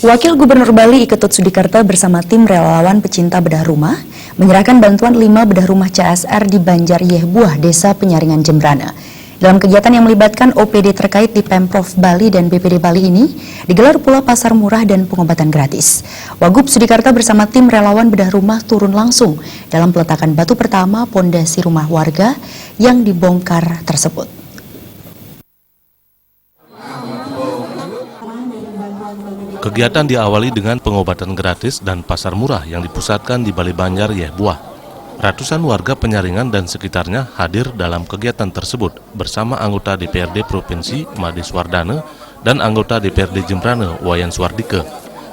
Wakil Gubernur Bali Iketut Sudikerto bersama tim relawan pecinta bedah rumah menyerahkan bantuan 5 bedah rumah CSR di Banjar Yehbuah, Desa Penyaringan Jembrana. Dalam kegiatan yang melibatkan OPD terkait di Pemprov Bali dan BPD Bali ini, digelar pula pasar murah dan pengobatan gratis. Wagub Sudikerto bersama tim relawan bedah rumah turun langsung dalam peletakan batu pertama pondasi rumah warga yang dibongkar tersebut. Kegiatan diawali dengan pengobatan gratis dan pasar murah yang dipusatkan di Bali Banjar Yehbuah. Ratusan warga Penyaringan dan sekitarnya hadir dalam kegiatan tersebut bersama anggota DPRD Provinsi Made Swardana dan anggota DPRD Jembrana Wayan Swardike.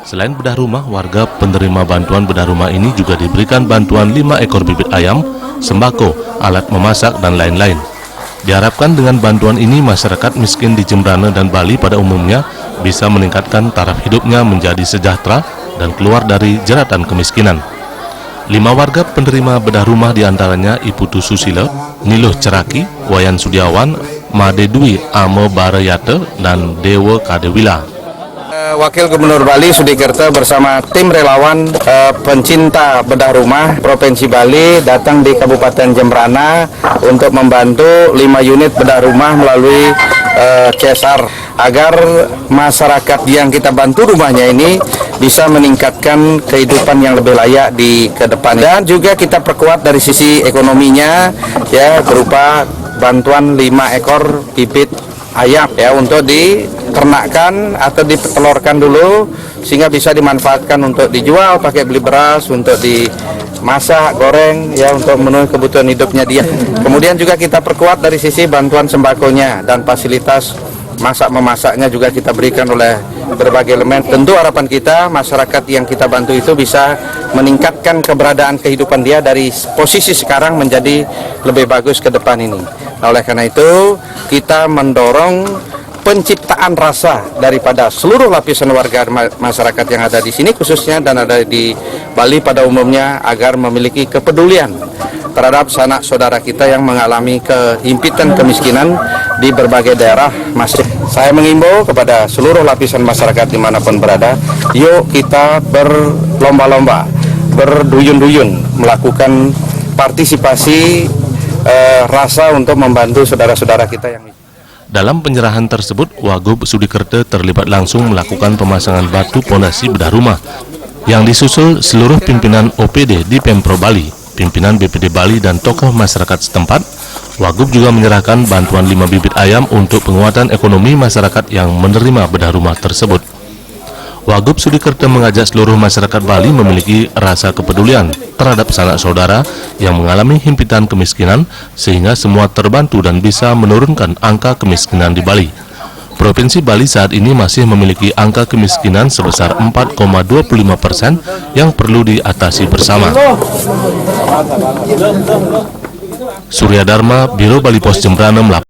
Selain bedah rumah, warga penerima bantuan bedah rumah ini juga diberikan bantuan 5 ekor bibit ayam, sembako, alat memasak, dan lain-lain. Diharapkan dengan bantuan ini masyarakat miskin di Jembrana dan Bali pada umumnya bisa meningkatkan taraf hidupnya menjadi sejahtera dan keluar dari jeratan kemiskinan. 5 warga penerima bedah rumah diantaranya Iputu Susila, Niluh Ceraki, Wayan Sudiawan, Made Dwi Ame Barayate, dan Dewa Kadewila. Wakil Gubernur Bali Sudikerto bersama tim relawan pencinta bedah rumah Provinsi Bali datang di Kabupaten Jembrana untuk membantu 5 unit bedah rumah melalui CSR agar masyarakat yang kita bantu rumahnya ini bisa meningkatkan kehidupan yang lebih layak di ke depan. Dan juga kita perkuat dari sisi ekonominya ya berupa bantuan 5 ekor bibit ayam ya untuk diternakkan atau ditelurkan dulu sehingga bisa dimanfaatkan untuk dijual, pakai beli beras, untuk dimasak, goreng ya untuk memenuhi kebutuhan hidupnya dia. Kemudian juga kita perkuat dari sisi bantuan sembakonya dan fasilitas masak-memasaknya juga kita berikan oleh berbagai elemen. Tentu harapan kita masyarakat yang kita bantu itu bisa meningkatkan keberadaan kehidupan dia dari posisi sekarang menjadi lebih bagus ke depan ini. Nah, oleh karena itu kita mendorong penciptaan rasa daripada seluruh lapisan warga masyarakat yang ada di sini khususnya dan ada di Bali pada umumnya agar memiliki kepedulian terhadap sanak saudara kita yang mengalami kehimpitan kemiskinan di berbagai daerah masih. Saya mengimbau kepada seluruh lapisan masyarakat dimanapun berada, yuk kita berlomba-lomba, berduyun-duyun melakukan partisipasi rasa untuk membantu saudara-saudara kita yang. Dalam penyerahan tersebut, Wagub Sudikerto terlibat langsung melakukan pemasangan batu pondasi bedah rumah yang disusul seluruh pimpinan OPD di Pemprov Bali, pimpinan BPD Bali, dan tokoh masyarakat setempat. Wagub juga menyerahkan bantuan 5 bibit ayam untuk penguatan ekonomi masyarakat yang menerima bedah rumah tersebut. Wagub Sudikerto mengajak seluruh masyarakat Bali memiliki rasa kepedulian terhadap sanak saudara yang mengalami himpitan kemiskinan sehingga semua terbantu dan bisa menurunkan angka kemiskinan di Bali. Provinsi Bali saat ini masih memiliki angka kemiskinan sebesar 4,25% yang perlu diatasi bersama. Surya Dharma, Biro Bali Pos Jembrana melaporkan.